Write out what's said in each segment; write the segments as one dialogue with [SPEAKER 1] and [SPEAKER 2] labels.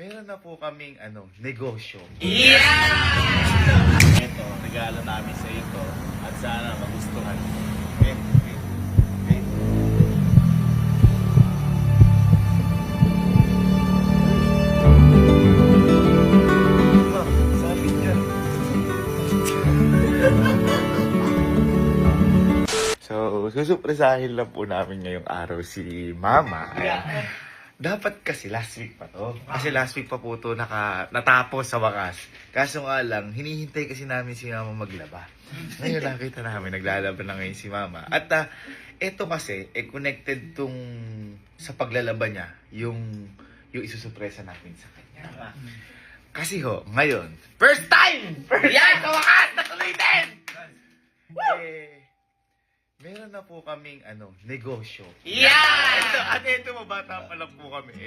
[SPEAKER 1] meron na po kaming negosyo.
[SPEAKER 2] Yeah! Ito, regalo namin sa ito at sana magustuhan.
[SPEAKER 1] Okay, okay, okay. Sabi niya. So, susupresahin lang po namin ngayong araw si Mama. Ayan. Dapat kasi last week pa to. Kasi last week pa po to natapos sa wakas. Kaso nga lang, hinihintay kasi namin si Mama maglaba. Ngayon nakita namin, naglalaba na ngayon si Mama. At ito kasi, connected tong sa paglalaba niya, yung isusupresa natin sa kanya. Kasi ngayon, first time! Yan! Sa wakas! Natuloy din! Meron na po kaming negosyo.
[SPEAKER 2] Yeah!
[SPEAKER 1] Ito mabata pa lang po kami.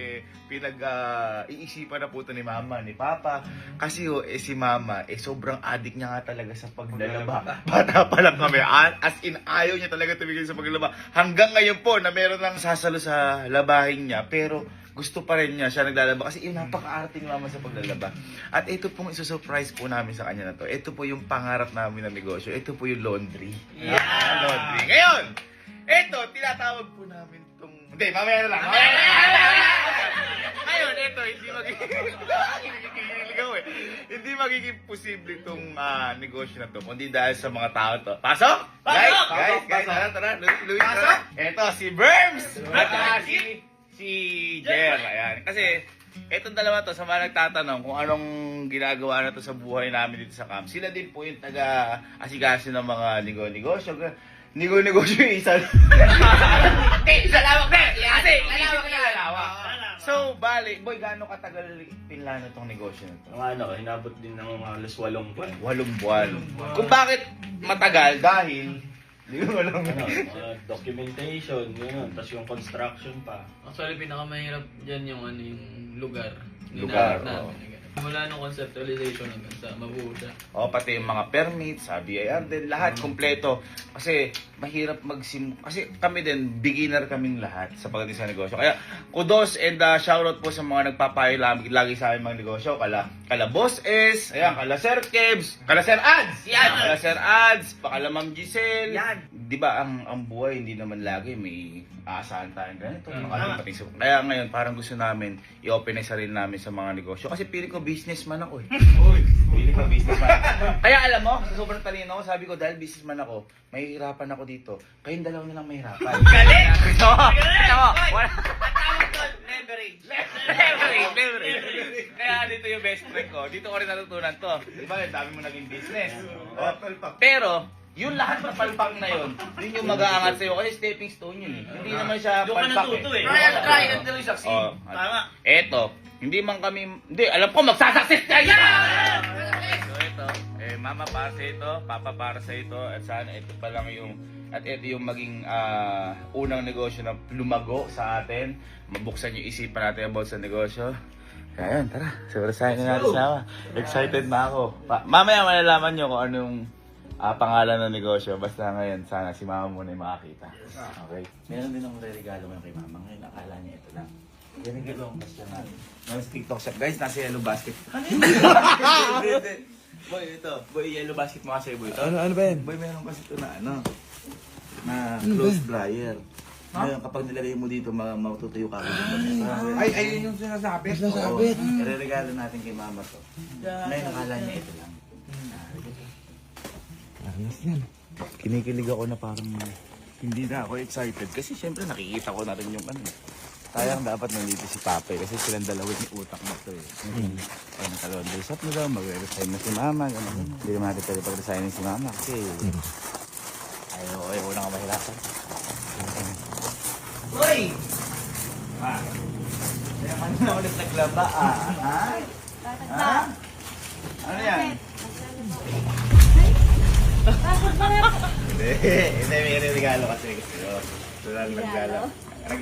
[SPEAKER 1] Iisipan na po ito ni Mama, ni Papa. Kasi si Mama, sobrang addict niya nga talaga sa paglalaba. Bata pa lang kami. As in, ayaw niya talaga tumigil sa paglalaba. Hanggang ngayon po na meron lang sasalo sa labahin niya. Pero gusto pa rin niya siya naglalaba kasi napaka-arte ni Mama sa paglalaba. At ito pong isusurprise po namin sa kanya na to. Ito po yung pangarap namin na negosyo. Ito po yung laundry.
[SPEAKER 2] Yeah!
[SPEAKER 1] Laundry. Ngayon, ito, tinatawag po namin itong... Hindi, mamaya na lang. Ngayon, ito, hindi magiging posible itong negosyo na to. Kundi dahil sa mga tao to. Pasok! Guys, tara. Luis, tara. Ito, si Berms! At si Jer. Ayan. Kasi, etong dalawa to, sa mga nagtatanong kung anong ginagawa na to sa buhay namin dito sa camp, sila din po yung taga-asikaso ng mga negosyo. Negosyo yung isa.
[SPEAKER 2] Isa lawak na! Kasi, lalawak na!
[SPEAKER 1] So, bali, boy, gaano katagal pinlano tong negosyo na to?
[SPEAKER 2] Hinabot din ng halos 8 buwan.
[SPEAKER 1] 8 buwan. Kung bakit matagal? Dahil, hindi ko alam.
[SPEAKER 2] Documentation, yun. Tapos yung construction pa.
[SPEAKER 3] Actually, pinakamahirap dyan yung yung lugar.
[SPEAKER 1] Lugar,
[SPEAKER 3] Ninanap namin. Mula nung conceptualization hanggang sa mabuo siya.
[SPEAKER 1] Pati yung mga permits, BIR din, lahat kompleto. Kasi mahirap kasi kami din, beginner kaming lahat sa pagdating sa negosyo. Kaya kudos and shoutout po sa mga nagpapayo lagi sa aming mga negosyo. Kala Boss S, ayan, kala Sir Kebs, kala Sir Ads,
[SPEAKER 2] Yan!
[SPEAKER 1] kala Sir Ads, kala Ma'am Giselle.
[SPEAKER 2] Yan!
[SPEAKER 1] Di ba ang buhay hindi naman lagi may aasahan tayong ganito. Kaya ngayon parang gusto namin i-open na sarili namin sa mga negosyo. Kasi pili ko businessman ako eh. Pili ko businessman. Kaya alam mo, sa sobrang talino ko, sabi ko dahil businessman ako, mahihirapan ako dito. Kayong dalawa na lang mahirapan.
[SPEAKER 2] Galing!
[SPEAKER 1] Ito mo!
[SPEAKER 2] Leverage!
[SPEAKER 1] Kaya dito yung best friend ko. Dito ko rin natutunan to. Diba, dami mo naging business. Pero, yung lahat ng palpak na yun yung mag-aangat sa'yo kasi stepping stone yun eh. Hindi naman siya palpak eh.
[SPEAKER 2] Try until you succeed. Tama.
[SPEAKER 1] Eto, hindi alam ko magsasucceed ka yan! So ito, Mama para sa ito, Papa para sa ito, at sana ito pa lang ito yung maging unang negosyo na lumago sa atin. Mabuksan yung isipan natin about sa negosyo. Kaya yun, tara, surasahin na natin sama. Excited na ako. Mamaya malalaman nyo kung anong pangalan ng negosyo. Basta ngayon, sana si Mama muna yung makakita. Okay? Meron din akong regalo mo kay Mama. Ngayon, akala niya ito lang. Yan ang gagawang basya natin. Mas TikTok shop. Guys, nasa yellow basket. Boy, ito. Boy, yellow basket mo kasi, boy.
[SPEAKER 4] Ano ba yan?
[SPEAKER 1] Boy, meron kasi ito na close dryer. Ngayon, kapag nilagay mo dito, matutuyo ka.
[SPEAKER 4] Ay, ayun yung sinasabit.
[SPEAKER 1] Sinasabit. Ireregalo natin kay Mama to. Ngayon, akala niya ito lang.
[SPEAKER 4] Ayos yan.
[SPEAKER 1] Kinikilig ako na parang hindi na ako excited. Kasi syempre nakikita ko na rin yung sayang dapat nandito si Papa kasi silang dalawa ni utak na to eh. Ay, naka-laundry shop na daw, mag-resign na si Mama. Hindi naman natin pwede pag-resign si Mama kasi ayaw na nga mahirapan.
[SPEAKER 2] Uy!
[SPEAKER 1] Kaya ka na ulit naglaba Ha? Ano yan? Hindi, may regalo kasi gusto ko.
[SPEAKER 5] Regalo?
[SPEAKER 1] Ano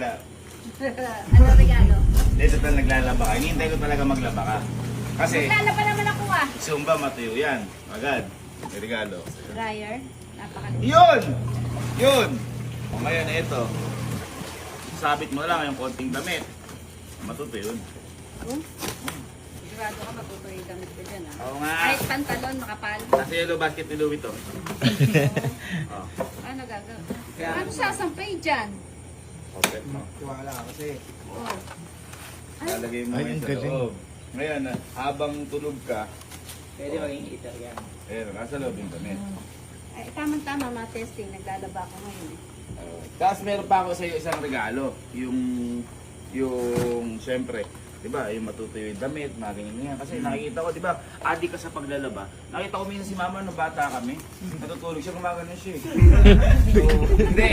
[SPEAKER 1] regalo? Hindi, total naglalaba ka. Hinihintay ko talaga maglaba ka. Kasi,
[SPEAKER 5] Maglalaba naman ako
[SPEAKER 1] Zumba matuyo yan. Agad. May regalo.
[SPEAKER 5] Dryer. Napakaliit.
[SPEAKER 1] Yun! O ngayon, ito. Sabit mo lang yung konting damit. Matuto yun.
[SPEAKER 5] yung damit ko dyan ah.
[SPEAKER 1] Oo nga.
[SPEAKER 5] Kahit pantalon, makapal.
[SPEAKER 1] Nasa yellow basket ni Louie to. Oh.
[SPEAKER 5] Ano gagawin? Ano sasampay dyan?
[SPEAKER 1] Okay mo.
[SPEAKER 4] Tiwala ka kasi.
[SPEAKER 5] Oh.
[SPEAKER 1] Lalagay mo
[SPEAKER 2] Ay,
[SPEAKER 1] ngayon
[SPEAKER 2] ang
[SPEAKER 1] sa
[SPEAKER 2] galing.
[SPEAKER 1] loob. Ngayon, habang tulog ka,
[SPEAKER 3] Pwede maging heater yan.
[SPEAKER 1] nasa loob yung damit.
[SPEAKER 5] Ay, tamang-tama mga testing. Naglalaba ako ngayon eh.
[SPEAKER 1] Tapos meron pa ako sa iyo isang regalo. Yung syempre, di ba, yung matutuyo yung damit, mga ganyan yan. Kasi nakikita ko, di ba, adik ka sa paglalaba. Nakita ko minsan si mama nung bata kami, natutulog siya, gumagano siya eh. Hindi.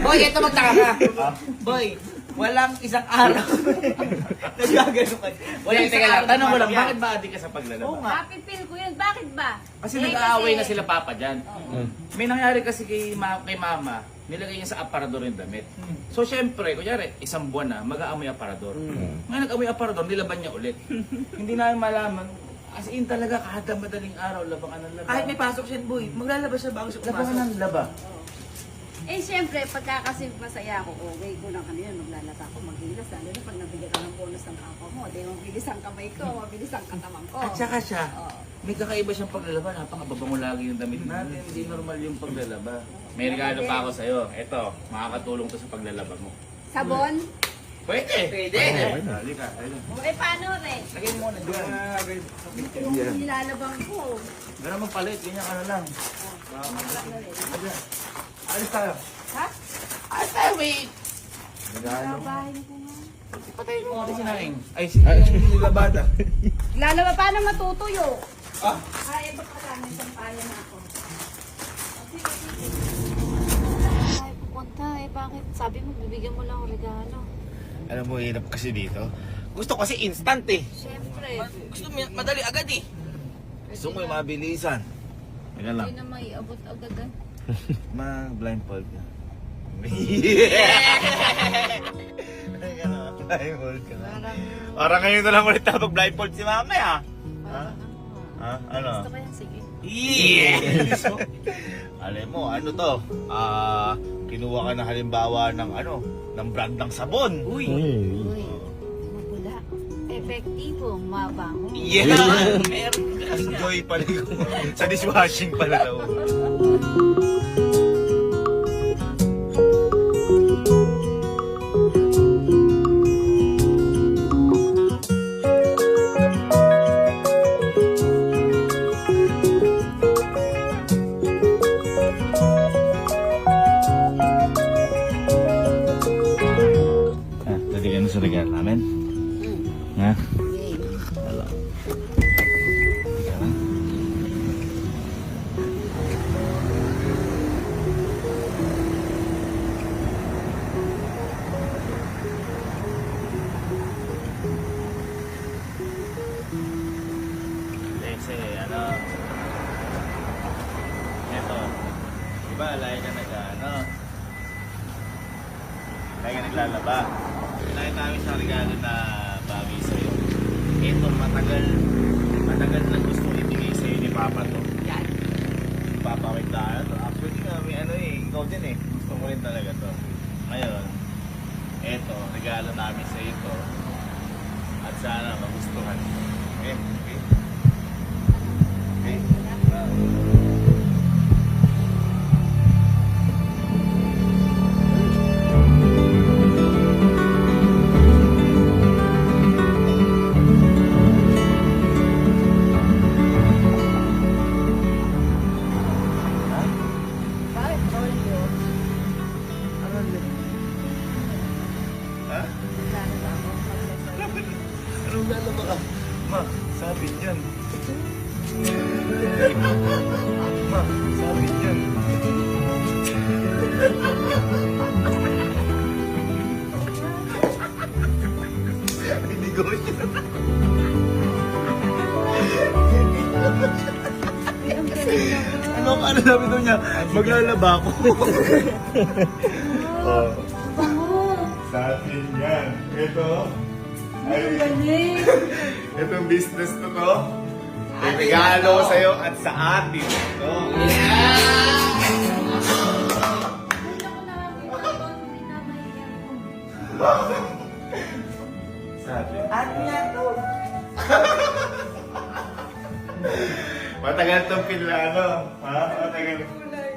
[SPEAKER 6] Boy, ito magtaka ka. Boy, walang isang araw. Nagagano ka.
[SPEAKER 1] Wala, teka lang, tanong ko lang, bakit ba adik ka sa paglalaba?
[SPEAKER 6] Oo nga.
[SPEAKER 5] Happy feel ko yun. Bakit ba?
[SPEAKER 1] Kasi
[SPEAKER 5] Eh,
[SPEAKER 1] nag-aaway na
[SPEAKER 5] kasi-
[SPEAKER 1] sila papa dyan. May nangyari kasi kay mama, nilagay niya sa aparador yung damit. So syempre, kunyari, isang buwan na, mag-aamoy aparador. Ngayon nag-aamoy aparador, nilaban niya ulit. Hindi namin malaman. As in talaga, kada madaling araw, labangan ng laba.
[SPEAKER 6] Kahit may pasok siya, boy, maglalabas siya bago siya
[SPEAKER 1] Labangan
[SPEAKER 6] pumasok.
[SPEAKER 1] ng laba.
[SPEAKER 5] Eh, siyempre, pagka kasi masaya ako, okay ko lang kanina, maglalaba ako, maghilas. Lalo na pag nabigyan ka ng bonus ng papa mo, di mabilis ang kamay ko, mabilis ang katawan ko.
[SPEAKER 1] At saka siya,
[SPEAKER 5] Oo.
[SPEAKER 1] may kakaiba siyang paglalaba. Napakababango lagi yung damit natin. Hindi normal yung paglalaba. May regalo pa ako sa'yo. Ito, makakatulong to sa paglalaba mo.
[SPEAKER 5] Sabon?
[SPEAKER 1] Pwede! Pwede! Halika, halika.
[SPEAKER 5] O, eh, paano rin?
[SPEAKER 1] Lagay mo muna dyan.
[SPEAKER 5] Yung nilalabang ko.
[SPEAKER 1] Ganun magpalit, ganyan ka na lang.
[SPEAKER 5] Masarap na rin.
[SPEAKER 1] Alis tayo.
[SPEAKER 5] Ha?
[SPEAKER 1] Alis tayo, wait! Regalo.
[SPEAKER 5] Babahin ko nga.
[SPEAKER 1] Patay mo kasi sinaing. Ay, yung nilabada.
[SPEAKER 5] Lalaba, paano matutuyo? Ay, ba't pala, may sampayan na ako. Ay, pupunta eh. Bakit? Sabi mo, bibigyan mo lang ang regalo.
[SPEAKER 2] Alam mo, hirap kasi dito. Gusto kasi instant eh.
[SPEAKER 5] Siyempre,
[SPEAKER 6] Gusto mo, madali agad eh.
[SPEAKER 2] Gusto mo yung mabilisan. Teka lang.
[SPEAKER 5] hindi na may abot agad ah.
[SPEAKER 2] Mag-blindfold ka. Teka lang, blindfold ka na. Parang ngayon na lang ulit tapos blindfold si mama ya. Ha? Ha? Ano?
[SPEAKER 5] Gusto ko yan, sige.
[SPEAKER 2] Yes! Alam mo, ano to? Kinuha ka na halimbawa ng ng brand ng sabon.
[SPEAKER 6] Uy.
[SPEAKER 5] Uy, mabula. Epektibo, mabango.
[SPEAKER 2] Yeah! Enjoy pala yung sa dishwashing pala daw. Dali ka na sa regalo namin? Ha? Hello. Teka lang. Kasi eto, diba lagi ka lagi ka naglalaba. Lagi namin sa regalo na bagay sa'yo. Ito, matagal na gusto ibigay sa'yo ni Papa to.
[SPEAKER 6] Yan.
[SPEAKER 2] Papawit tayo to. Actually, may ikaw din eh. Gusto mo rin talaga to. Ngayon, eto, regalo namin sa'yo to. At sana magustuhan mo. Okay? Okay? Okay?
[SPEAKER 5] Bakit Rolyo?
[SPEAKER 2] Ha?
[SPEAKER 5] Lalaba ako. Magsasabi.
[SPEAKER 2] Anong lalaba ka? Ma, sabi niyan. Ma, sabi niyan. Hindi ko rin.
[SPEAKER 5] Ay, ang galing naman.
[SPEAKER 2] Ano sabi daw niya? Maglalaba ako. Oh.
[SPEAKER 5] Bango.
[SPEAKER 2] Sa atin yan. Ito.
[SPEAKER 5] Ang galing.
[SPEAKER 2] Itong business na to. May regalo sa'yo at sa atin. Ito.
[SPEAKER 5] Hindi ako nakakita ko. Hindi na mahiya ako.
[SPEAKER 2] Sa atin.
[SPEAKER 6] Ano yan to?
[SPEAKER 2] Matagal tong pinlano. Ha?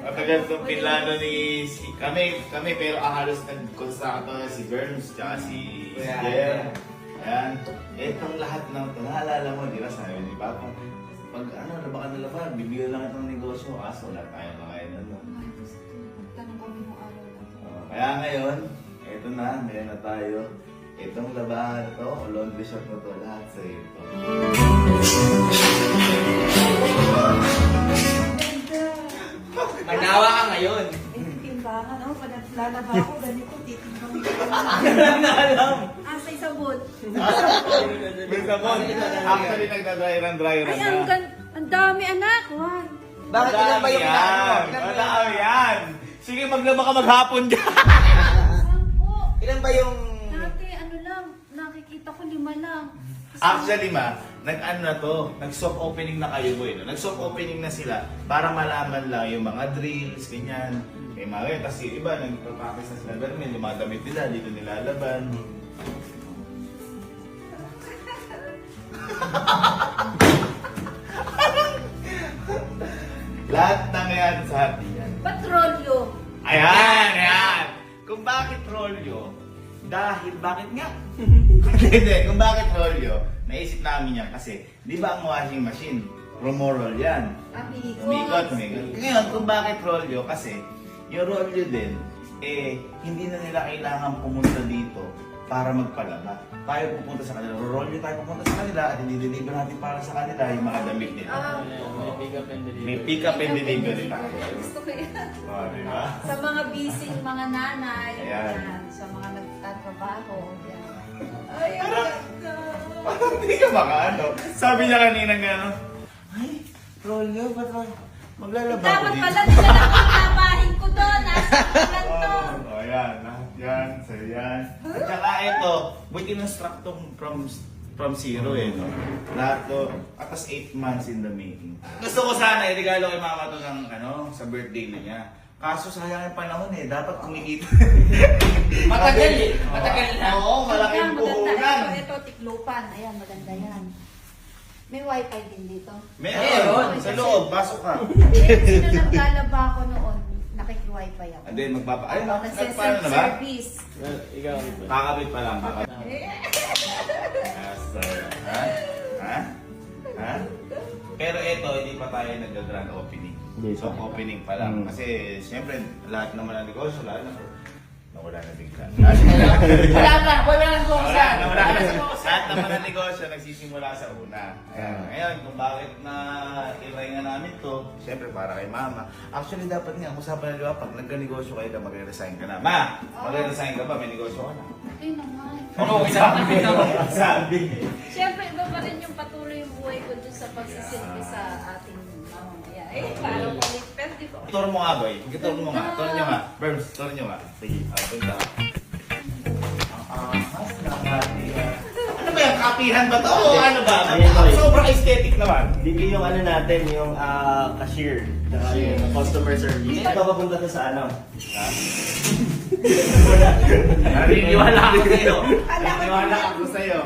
[SPEAKER 2] Matagal tong pinlano ni kami pero halos nag-construct si Germs tsaka si Jer. Ayan. Itong lahat ng ito, naalala mo, di ba sabi ni Papa? Pag labakan na laban, bibigyan lang itong negosyo. Kaso wala tayong makain ano.
[SPEAKER 5] Magtanong kami ng araw na to.
[SPEAKER 2] Kaya ngayon, eto na, meron na tayo. Itong labahan ito, o laundry shop na to, lahat sa ito.
[SPEAKER 6] Manawa ka ngayon.
[SPEAKER 5] Timbangan, oh, pag lalaba ako, ganito, titimbang ko.
[SPEAKER 6] Alam.
[SPEAKER 5] Asay sabon.
[SPEAKER 2] May sabon. Actually, nagda-dryer
[SPEAKER 5] Ay,
[SPEAKER 2] na.
[SPEAKER 5] ang dami anak. Juan.
[SPEAKER 6] Bakit ilan ba yung
[SPEAKER 2] yan? Madami yan. Sige, maglaba ka maghapon dyan.
[SPEAKER 5] Sampo.
[SPEAKER 6] Ilan ba yung...
[SPEAKER 5] Dati, ano lang, nakikita ko 5 lang.
[SPEAKER 2] Actually, nag-soft opening na kayo, boy. No? Nag-soft opening na sila para malaman lang yung mga drills, ganyan. May mga ganyan. Tapos yung iba, nagpapakis na sila. Pero may yung mga damit nila, dito nilalaban. Lahat ng yan sa hati yan.
[SPEAKER 5] Patrolyo.
[SPEAKER 2] Ayan! Kung bakit rolyo, bakit nga? Hindi, kung bakit rolyo, naisip namin yan kasi, di ba ang washing machine, rumorol yan. Umikot. Ngayon, kung bakit rolyo, kasi, yung rolyo din, hindi na nila kailangan pumunta dito para magpalaba. Tayo pupunta sa kanila, rolyo tayo pupunta sa kanila at i-deliver natin para sa kanila yung mga damit nila. May pick up and delivery tayo.
[SPEAKER 5] Gusto ko yan.
[SPEAKER 2] Oh, di ba?
[SPEAKER 5] Sa mga busy mga nanay,
[SPEAKER 2] Ayan.
[SPEAKER 5] yan. Sa mga nagtatrabaho, yan. Ay, ang ganda.
[SPEAKER 2] Parang hindi ka makaano. Sabi niya kanina gano'n, ay, rolyo, ba't maglalaba ko
[SPEAKER 5] Dapat
[SPEAKER 2] dito?
[SPEAKER 5] pala nila nakakabahin ko doon. Nasa ulan to.
[SPEAKER 2] Oh, yan. Lahat yan. Sa'yo yan. At saka ito, buti na-struck to from zero eh, no? Lahat to, atas 8 months in the making. Gusto ko sana, i-regalo kay mama to ng, sa birthday na niya. Kaso sayang yung panahon eh, dapat kumikita.
[SPEAKER 6] Matagal eh. Matagal na.
[SPEAKER 2] Oo, malaking
[SPEAKER 5] Ayan, maganda.
[SPEAKER 2] puhunan.
[SPEAKER 5] Ito, tiklupan. Ayan, maganda yan. May wifi din dito.
[SPEAKER 2] Meron. Sa loob, pasok ka.
[SPEAKER 5] Sino naglalaba ako noon? Nakiki-wifi ako.
[SPEAKER 2] And then magpapa... Ay,
[SPEAKER 5] Ako
[SPEAKER 2] nagpaano na ba?
[SPEAKER 5] service.
[SPEAKER 2] Kakabit pa lang, kakabit. Yes, sir. Ha? Ha? Ha? Pero ito, hindi pa tayo nag-grand opening. So, opening pa lang. Kasi, siyempre, lahat naman ng negosyo, lahat na nawala na bigla.
[SPEAKER 6] Wala nang kukusan.
[SPEAKER 2] Nawala na. Lahat naman ng negosyo, nagsisimula sa una. Ayan. Ngayon, kung bakit na try nga namin to, siyempre para kay mama. Actually, dapat nga, usapan na diba, pag nagka-negosyo kayo, magre-resign ka na. Ma, magre-resign ka ba? May negosyo ka na.
[SPEAKER 5] Ay naman.
[SPEAKER 6] Oo,
[SPEAKER 2] Sabi.
[SPEAKER 5] Siyempre, iba pa rin yung patuloy yung buhay ko dun sa pagsisilbi sa ating mamamaya. Eh, parang ulit. Pero di ko.
[SPEAKER 2] Turo mo nga, boy. Turo mo nga. Turo nyo nga. Berms, turo nyo nga. Sige, punta. Ano ba yan? Kapihan ba to? O ano ba?
[SPEAKER 7] Ayan, boy.
[SPEAKER 2] Sobrang aesthetic naman.
[SPEAKER 7] Dito yung natin, yung cashier, saka yung customer service. Ito papunta to sa ano?
[SPEAKER 2] Naniniwala ako sa'yo. Naniniwala ako sa'yo.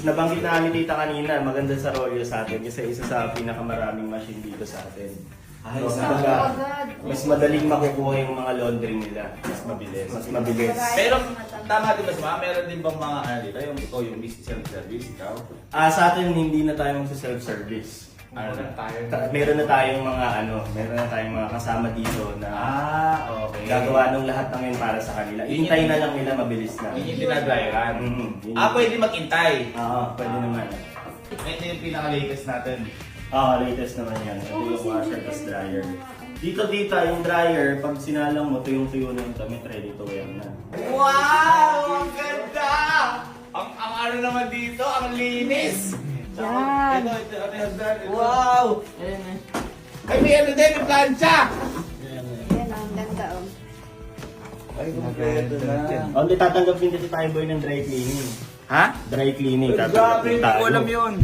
[SPEAKER 7] Nabanggit na ni tita kanina, maganda sa Rolyo sa atin kasi isa sa pinakamaraming machine dito sa atin.
[SPEAKER 2] Ay,
[SPEAKER 7] So,
[SPEAKER 2] sa
[SPEAKER 7] kumbaga, mas madaling makukuha yung mga laundry nila. Mas mabilis. Mas mabilis.
[SPEAKER 2] Pero, tama din ba si Mama? Meron din bang mga ano dito? Yung ikaw, yung business self-service, ikaw?
[SPEAKER 7] Sa atin, hindi na tayo magsa-self-service.
[SPEAKER 2] Ano na tayo?
[SPEAKER 7] Meron na tayong mga kasama dito na
[SPEAKER 2] Okay.
[SPEAKER 7] gagawa ng lahat ng yun para sa kanila. Hintay na lang nila mabilis na.
[SPEAKER 2] Yun yung dinadryeran.
[SPEAKER 7] Yun.
[SPEAKER 2] Pwede mag-intay.
[SPEAKER 7] Pwede naman.
[SPEAKER 2] Ito yung pinaka-latest natin.
[SPEAKER 7] Latest naman yan. Ito yung washer plus dryer. Dito yung dryer, pag sinalang mo, tuyong-tuyo na yung damit, ready to wear na.
[SPEAKER 2] Wow! Ang ganda! Ang ano naman dito, ang linis!
[SPEAKER 5] Yan.
[SPEAKER 2] Ito.
[SPEAKER 6] Wow!
[SPEAKER 2] Ay, may ano din, may plancha!
[SPEAKER 5] Yan, ang ganda, oh.
[SPEAKER 2] Ay, kompleto na.
[SPEAKER 7] Only tatanggap din kasi tayo boy ng dry cleaning.
[SPEAKER 2] Ha?
[SPEAKER 7] Dry cleaning.
[SPEAKER 2] Grabe, hindi ko alam
[SPEAKER 7] yun.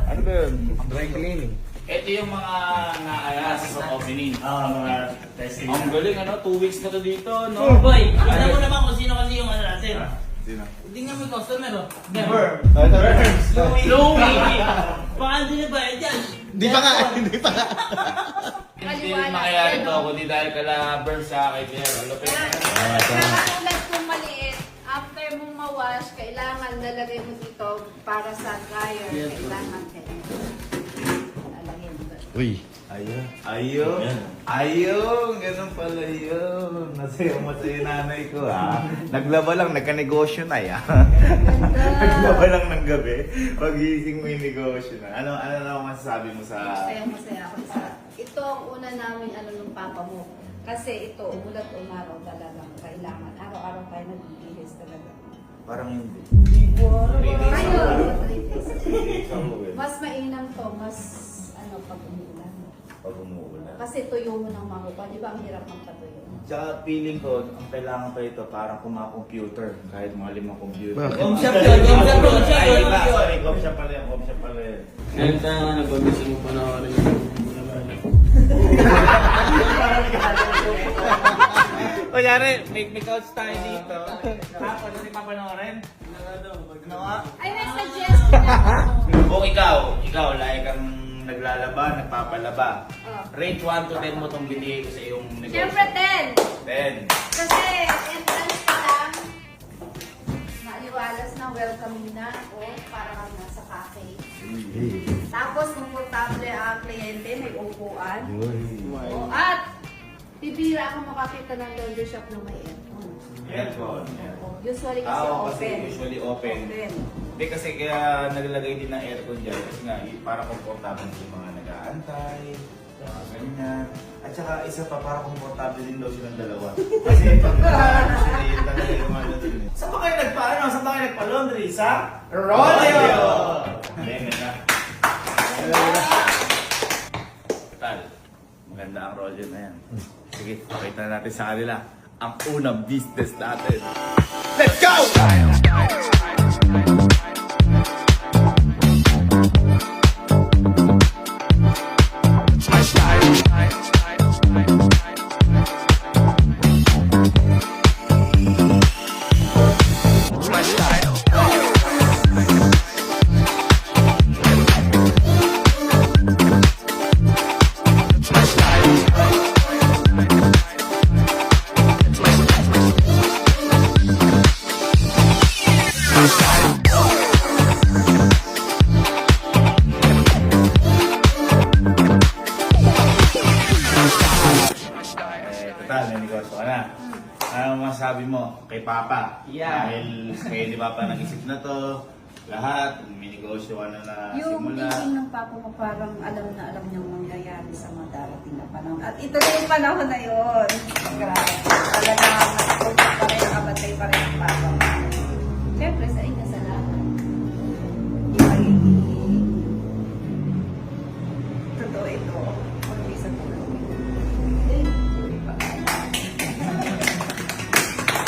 [SPEAKER 2] Ano ba yun? Dry cleaning. Ito yung mga naayas sa opening.
[SPEAKER 7] Mga testing.
[SPEAKER 2] Ang galing, 2 weeks na to dito, no?
[SPEAKER 6] Oh, boy, tignan mo naman kung sino kasi yung natin.
[SPEAKER 2] Sino?
[SPEAKER 6] Tingnan mo yung customer, oh. Never.
[SPEAKER 2] Burns!
[SPEAKER 6] Louie! Baka hindi na ba yan dyan?
[SPEAKER 2] Hindi pa nga, hindi pa nga.
[SPEAKER 1] Hindi mangyayari to kundi dahil kala burn sa akin. Lupit.
[SPEAKER 5] Katulad kung maliit, after mong mawash, kailangan lalagay mo dito para sa dryer. Kailangan lalagay mo dito.
[SPEAKER 4] Uy.
[SPEAKER 2] Ayun, ganun pala yun. Masaya nanay ko ha. Naglaba lang, nagka-negosyo na ya. Naglaba lang ng gabi. Pagising mo yung negosyo na. Ano na masasabi mo sa...
[SPEAKER 5] Masaya ako sa... Ito ang una namin nung papa mo. Kasi ito, umulat umaraw talagang kailangan. Araw-araw tayo nagbibihis talaga.
[SPEAKER 2] Parang hindi.
[SPEAKER 5] Ayun!
[SPEAKER 2] Mas
[SPEAKER 5] Mas mainam to, mas pag umuulan.
[SPEAKER 2] pag umuulan.
[SPEAKER 5] Kasi tuyo mo ng makupa, di ba ang hirap magpatuyo?
[SPEAKER 2] Tsaka feeling ko, ang kailangan pa ito parang computer. Kahit mga 5 computer.
[SPEAKER 4] Bakit?
[SPEAKER 6] Home shop yun, home shop yun,
[SPEAKER 2] Ay,
[SPEAKER 6] home
[SPEAKER 2] iba,
[SPEAKER 6] shop yun.
[SPEAKER 2] sorry, home shop pala yun, home shop pala yun.
[SPEAKER 3] Ngayon tayo nga nag-obis mo pa na rin yung
[SPEAKER 2] Kunyari, may couch tayo dito. Tapos, hindi papanoorin. Ano nga?
[SPEAKER 5] Ay, may suggestion ako.
[SPEAKER 2] Kung ikaw, like kang naglalaba, nagpapalaba.
[SPEAKER 5] Oh.
[SPEAKER 2] Rate 1 to 10 mo itong binigay ko sa iyong negosyo.
[SPEAKER 5] Siyempre
[SPEAKER 2] 10.
[SPEAKER 5] 10. Kasi entrance ka lang, maliwalas na, welcoming na ako, para kang nasa cafe. Tapos, komportable ang kliyente, may upuan. Oh, at, bibira ako makakita ng laundry shop na may aircon.
[SPEAKER 2] Aircon.
[SPEAKER 5] Usually kasi
[SPEAKER 2] Kasi
[SPEAKER 5] open.
[SPEAKER 2] usually open. Hindi kasi kaya naglagay din ng aircon dyan kasi nga para komportable yung mga nag-aantay, mga ganyan. At saka isa pa para komportable din daw silang dalawa. Kasi pag yun talaga yung ano dun eh. Saan ba kayo saan ba kayo nagpa-laundry? Sa Rolio! Ayan na. Tal, maganda ang Rolio na yan. Sige, pakita natin sa kanila ang unang business natin. Let's go! Total, may negosyo ka na. Ano masasabi mo kay Papa?
[SPEAKER 6] Yeah.
[SPEAKER 2] Dahil kay ni Papa nag-isip na to, lahat, may negosyo ka na
[SPEAKER 5] Yung
[SPEAKER 2] simula.
[SPEAKER 5] thinking ng papa mo parang alam niyang mangyayari sa mga darating na panahon. At ito na yung panahon na yun. Grabe. Talagang nagtutok pa rin, nakabatay pa rin ang papa mo. Siyempre, sa inyo salamat. Totoo ito. Kundi sa tulong.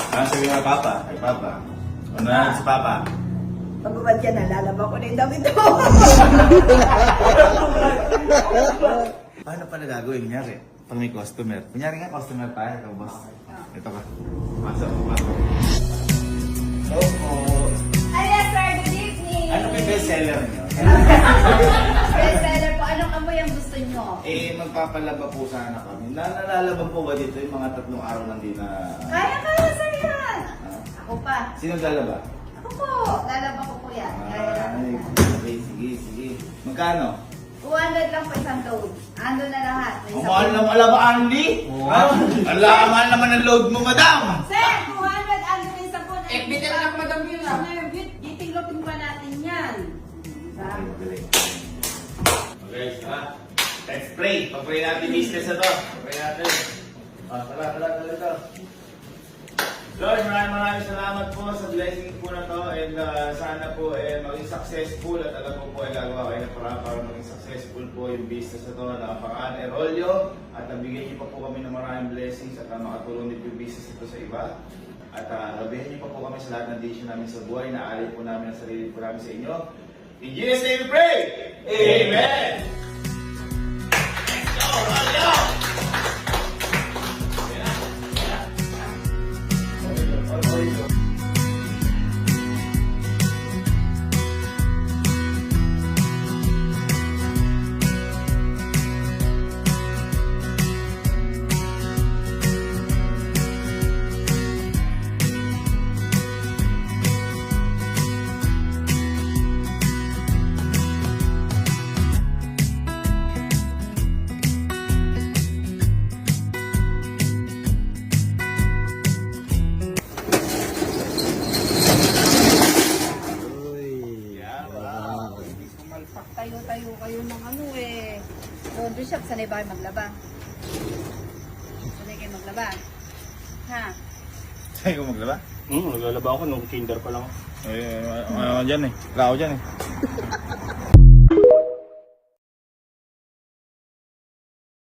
[SPEAKER 2] Ano sabi mo kay Papa? Kay Papa. Ano na si Papa?
[SPEAKER 5] Pagubad ka na, lalaba ko na yung damit mo.
[SPEAKER 2] Paano pala gagawin? Kunyari, pag may customer. Kunyari nga, customer tayo, ikaw boss. Ito ka. Pasok. So,
[SPEAKER 5] Ay, yes, sir. Good evening.
[SPEAKER 2] ano ba yung bestseller niyo?
[SPEAKER 5] Bestseller po. Anong amoy ang gusto nyo?
[SPEAKER 2] Magpapalaba po sana kami. Nalalaba po ba dito yung mga 3 araw nang di na...
[SPEAKER 5] Kaya, sir, yan. Ako pa.
[SPEAKER 2] Sino lalaba?
[SPEAKER 5] Ako po. Lalaba ko po yan. Kaya,
[SPEAKER 2] Ay, okay, sige. Magkano?
[SPEAKER 5] 200 lang po isang load. Ando na lahat. May
[SPEAKER 2] Ang
[SPEAKER 5] isang
[SPEAKER 2] mahal
[SPEAKER 5] load.
[SPEAKER 2] ng alaba, Andy! Ala, ang mahal naman ng load mo, madam!
[SPEAKER 5] Sir, 200 ando na isang load.
[SPEAKER 6] bitin lang, madam, yun, ah.
[SPEAKER 5] Giting-lopin pa natin yan.
[SPEAKER 2] Okay, let's pray. Pag-pray natin business na to. Pag-pray natin. Tara. Lord, maraming salamat po sa blessing po na to and sana po maging successful at alam ko po ay gagawa kayo ng paraan para maging successful po yung business na to na pangalan ay Rolio at nabigyan niyo pa po kami ng maraming blessings at makatulong din po yung business nito sa iba at gabihan niyo pa po kami sa lahat ng decision namin sa buhay na alay po namin ang sarili po namin sa inyo. In Jesus' name we pray! Amen! Let's go, Rolio!
[SPEAKER 5] Sanay ba kayo maglaba? Sanay kayo maglaba? Ha?
[SPEAKER 2] Sa'yo ko maglaba?
[SPEAKER 7] Naglalaba ako nung kinder pa lang.
[SPEAKER 2] Dyan eh. Wala ako dyan eh.